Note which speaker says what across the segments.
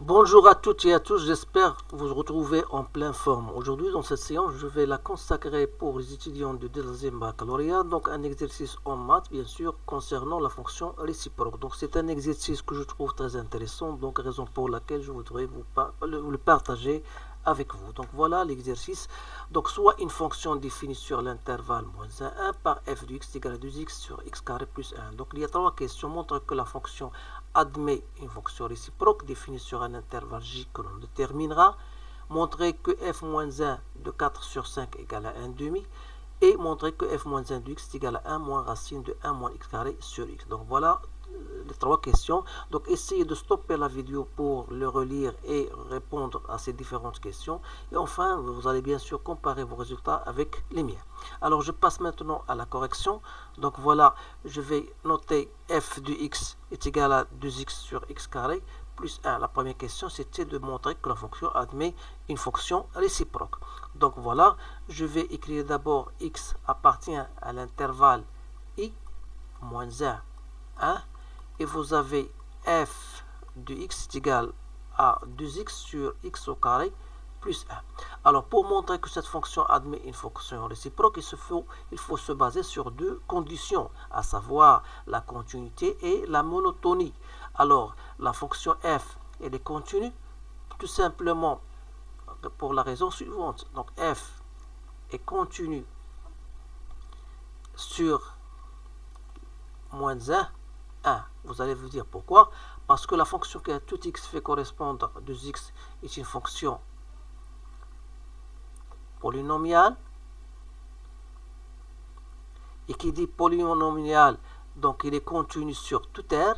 Speaker 1: Bonjour à toutes et à tous, j'espère vous retrouver en pleine forme. Aujourd'hui, dans cette séance, je vais la consacrer pour les étudiants du deuxième baccalauréat, donc un exercice en maths, bien sûr, concernant la fonction réciproque. Donc c'est un exercice que je trouve très intéressant, donc raison pour laquelle je voudrais le partager avec vous. Donc voilà l'exercice. Donc soit une fonction définie sur l'intervalle moins 1 par f de x égale à 2x sur x carré plus 1. Donc il y a trois questions. Montre que la fonction admet une fonction réciproque définie sur un intervalle j que l'on déterminera. Montrer que f-1 de 4 sur 5 égale à 1 demi. Et montrer que f-1 de x est égal à 1 moins racine de 1 moins x carré sur x. Donc voilà les trois questions. Donc essayez de stopper la vidéo pour le relire et répondre à ces différentes questions. Et enfin, vous allez bien sûr comparer vos résultats avec les miens. Alors je passe maintenant à la correction. Donc voilà, je vais noter f de x est égal à 2x sur x carré plus 1. La première question, c'était de montrer que la fonction admet une fonction réciproque. Donc voilà, je vais écrire d'abord x appartient à l'intervalle i moins 1, 1. Et vous avez f de x est égal à 2x sur x au carré plus 1. Alors, pour montrer que cette fonction admet une fonction réciproque, il faut se baser sur deux conditions, à savoir la continuité et la monotonie. Alors, la fonction f, elle est continue, tout simplement pour la raison suivante. Donc, f est continue sur moins 1, 1. Vous allez vous dire pourquoi. Parce que la fonction que tout x fait correspondre à 2x est une fonction polynomiale. Et qui dit polynomial, donc il est continu sur tout R,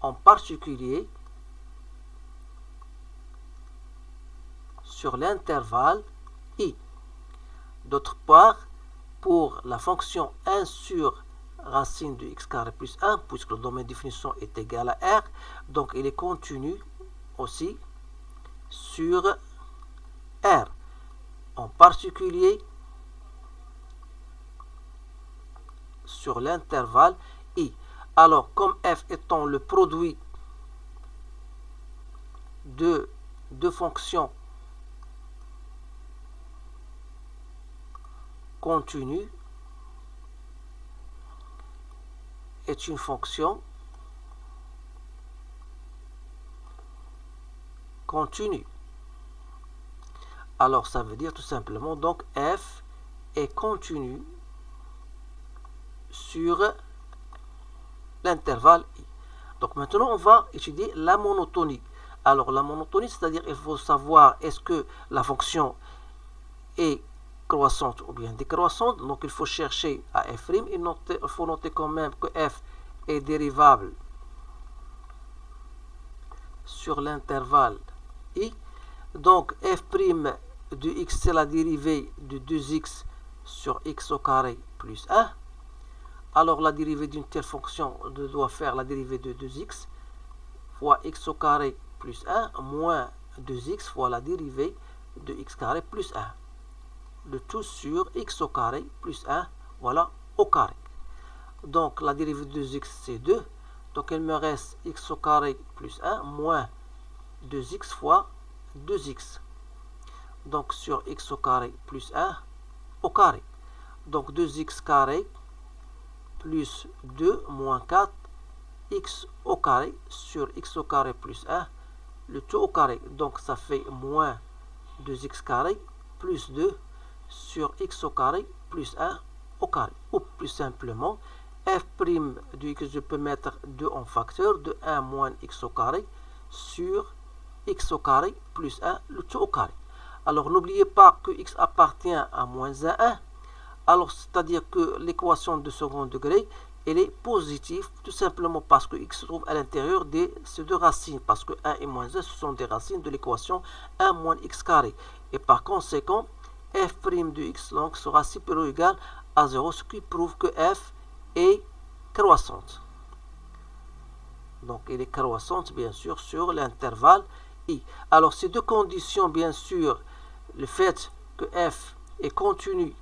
Speaker 1: en particulier sur l'intervalle i. D'autre part, pour la fonction 1 sur racine de x carré plus 1, puisque le domaine de définition est égal à R, donc il est continu aussi sur R, en particulier sur l'intervalle i. Alors, comme f étant le produit de deux fonctions continues est une fonction continue. Alors, ça veut dire tout simplement, donc, f est continu sur l'intervalle i. Donc, maintenant, on va étudier la monotonie. Alors, la monotonie, c'est-à-dire, il faut savoir est-ce que la fonction est croissante ou bien décroissante. Donc, il faut chercher à f'. Il faut noter quand même que f est dérivable sur l'intervalle i. Donc, f' de x, c'est la dérivée de 2x sur x au carré plus 1. Alors, la dérivée d'une telle fonction doit faire la dérivée de 2x fois x au carré plus 1 moins 2x fois la dérivée de x carré plus 1. Le tout sur x au carré plus 1, voilà, au carré. Donc, la dérivée de 2x, c'est 2. Donc, il me reste x au carré plus 1 moins 2x fois 2x. Donc, sur x au carré plus 1 au carré. Donc, 2x carré plus 2 moins 4 x au carré sur x au carré plus 1, le tout au carré. Donc, ça fait moins 2x carré plus 2 sur x au carré plus 1 au carré. Ou plus simplement, f' de x, je peux mettre 2 en facteur de 1 moins x au carré sur x au carré plus 1, le tout au carré. Alors, n'oubliez pas que x appartient à moins 1. Alors, c'est-à-dire que l'équation de second degré, elle est positive, tout simplement parce que x se trouve à l'intérieur de ces deux racines, parce que 1 et moins 1, ce sont des racines de l'équation 1 moins x carré. Et par conséquent, f' de x donc, sera supérieur ou égal à 0, ce qui prouve que f est croissante. Donc, elle est croissante, bien sûr, sur l'intervalle i. Alors, ces deux conditions, bien sûr, le fait que f est continu,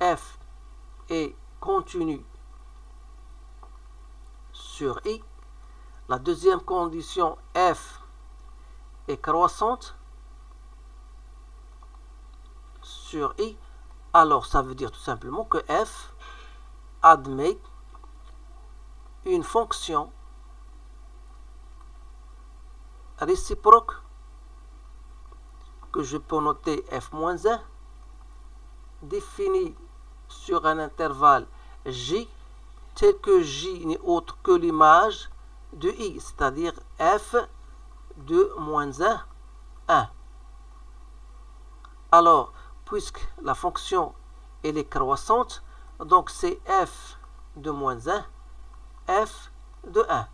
Speaker 1: f est continu sur i. la deuxième condition, f est croissante sur i, alors ça veut dire tout simplement que f admet une fonction réciproque que je peux noter f-1 définie sur un intervalle j tel que j n'est autre que l'image de i, c'est-à-dire f de moins 1, 1. Alors, puisque la fonction elle est croissante, donc c'est f de moins 1, f de 1.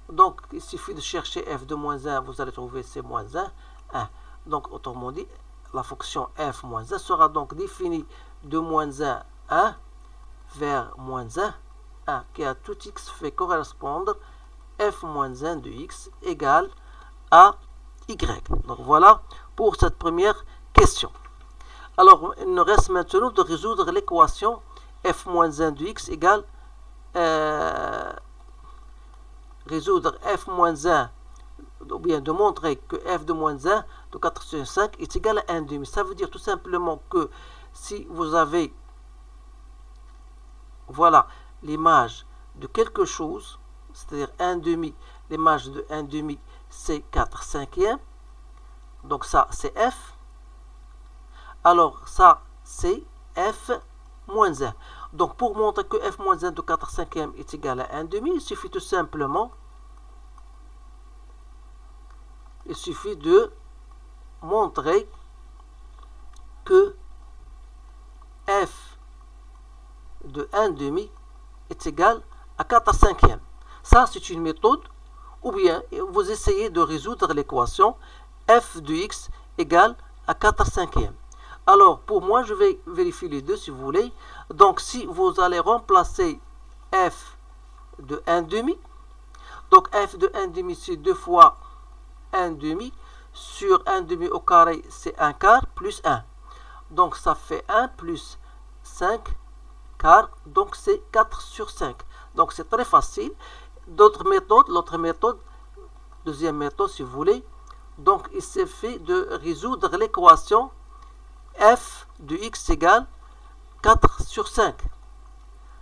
Speaker 1: Donc, il suffit de chercher f de moins 1, vous allez trouver c'est moins 1, 1. Donc, autrement dit, la fonction f moins 1 sera donc définie de moins 1, 1 vers moins 1, 1, qui à tout x fait correspondre f moins 1 de x égale à y. Donc, voilà pour cette première question. Alors, il nous reste maintenant de résoudre l'équation f moins 1 de x égale résoudre f moins 1, ou bien de montrer que f de moins 1 de 4 sur 5 est égal à 1 demi. Ça veut dire tout simplement que si vous avez, voilà, l'image de quelque chose, c'est-à-dire 1 demi, l'image de 1 demi, c'est 4 cinquièmes, donc ça, c'est f. Alors, ça, c'est f moins 1. Donc, pour montrer que f moins 1 de 4 cinquièmes est égal à 1 demi, il suffit tout simplement, de montrer que f de 1 demi est égal à 4 cinquièmes. Ça, c'est une méthode, ou bien vous essayez de résoudre l'équation f de x égale à 4 cinquièmes. Alors, pour moi, je vais vérifier les deux si vous voulez. Donc, si vous allez remplacer f de 1 demi, donc f de 1 demi, c'est 2 fois 1 demi, sur 1 demi au carré, c'est 1 quart, plus 1. Donc, ça fait 1 plus 5 quarts, donc c'est 4 sur 5. Donc, c'est très facile. L'autre méthode, deuxième méthode, si vous voulez, donc, il suffit de résoudre l'équation f de x égale 4 sur 5,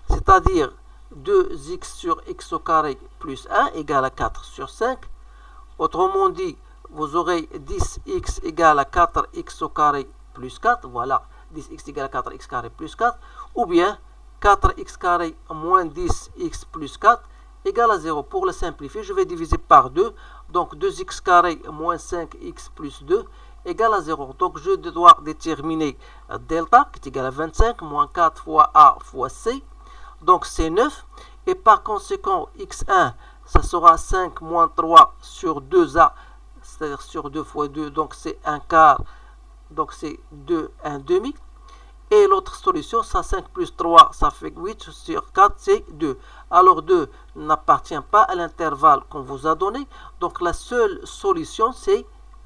Speaker 1: c'est-à-dire 2x sur x au carré plus 1 égale à 4 sur 5. Autrement dit, vous aurez 10x égale à 4x au carré plus 4, voilà, 10x égale à 4x carré plus 4, ou bien 4x carré moins 10x plus 4 égale à 0. Pour le simplifier, je vais diviser par 2, donc 2x carré moins 5x plus 2 égale à 0. Donc, je dois déterminer delta, qui est égal à 25, moins 4 fois A fois C. Donc, c'est 9. Et par conséquent, x1, ça sera 5 moins 3 sur 2A, c'est-à-dire sur 2 fois 2, donc c'est 1 quart, donc c'est 2, 1 demi. Et l'autre solution, ça 5 plus 3, ça fait 8 sur 4, c'est 2. Alors 2 n'appartient pas à l'intervalle qu'on vous a donné. Donc, la seule solution, c'est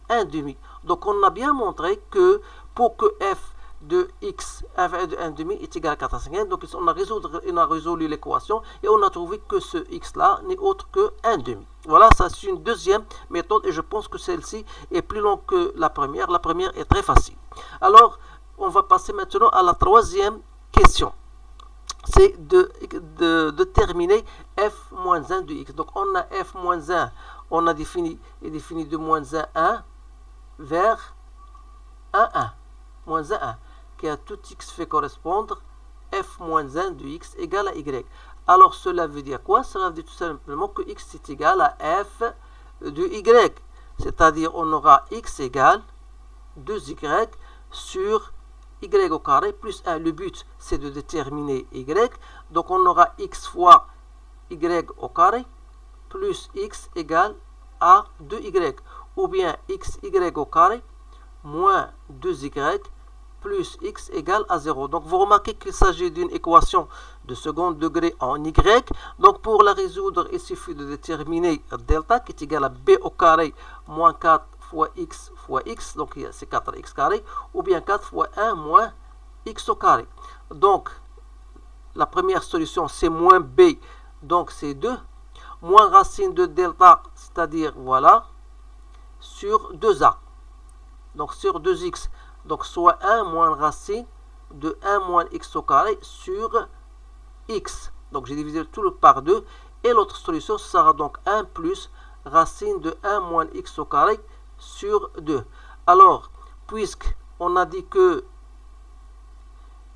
Speaker 1: 1 demi. Donc, on a bien montré que pour que f de x, f de 1 demi est égal à 4 cinquièmes, donc on a résolu l'équation et on a trouvé que ce x-là n'est autre que 1 demi. Voilà, ça c'est une deuxième méthode et je pense que celle-ci est plus longue que la première. La première est très facile. Alors, on va passer maintenant à la troisième question. C'est de déterminer f moins 1 de x. Donc, on a f moins 1, on a défini de moins 1, 1 vers 1, 1. Moins 1, 1. Qui à tout x fait correspondre f moins 1 de x égale à y. Alors, cela veut dire quoi? Cela veut dire tout simplement que x est égal à f de y. C'est-à-dire, on aura x égale 2y sur y au carré plus 1. Le but, c'est de déterminer y. Donc, on aura x fois y au carré plus x égale à 2y. Ou bien xy au carré moins 2y plus x égale à 0. Donc, vous remarquez qu'il s'agit d'une équation de second degré en y. Donc, pour la résoudre, il suffit de déterminer delta qui est égal à b au carré moins 4 fois x, donc c'est 4x carré, ou bien 4 fois 1 moins x au carré. Donc, la première solution, c'est moins b, donc c'est 2. moins racine de delta, c'est-à-dire voilà, sur 2a. Donc sur 2x. Donc soit 1 moins racine de 1 moins x au carré sur x. Donc j'ai divisé tout le par 2. Et l'autre solution sera donc 1 plus racine de 1 moins x au carré sur 2. Alors, puisqu'on a dit que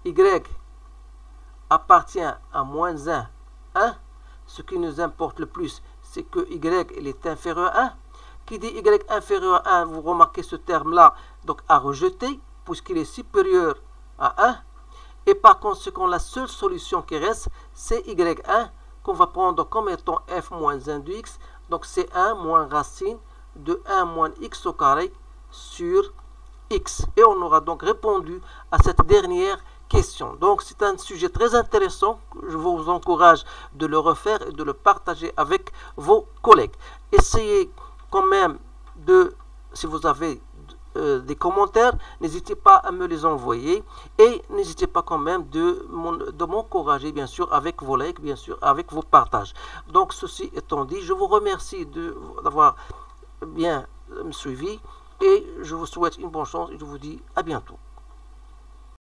Speaker 1: y appartient à moins 1, 1, ce qui nous importe le plus, c'est que y il est inférieur à 1. Qui dit y inférieur à 1, vous remarquez ce terme-là, donc à rejeter, puisqu'il est supérieur à 1. Et par conséquent, la seule solution qui reste, c'est y1, qu'on va prendre comme étant f moins 1 de x. Donc c'est 1 moins racine de 1 moins x au carré sur x. Et on aura donc répondu à cette dernière question. Donc c'est un sujet très intéressant. Je vous encourage de le refaire et de le partager avec vos collègues. Essayez quand même de, si vous avez des commentaires, n'hésitez pas à me les envoyer et n'hésitez pas quand même de m'encourager bien sûr avec vos likes, bien sûr avec vos partages. Donc ceci étant dit, je vous remercie d'avoir bien suivi et je vous souhaite une bonne chance et je vous dis à bientôt.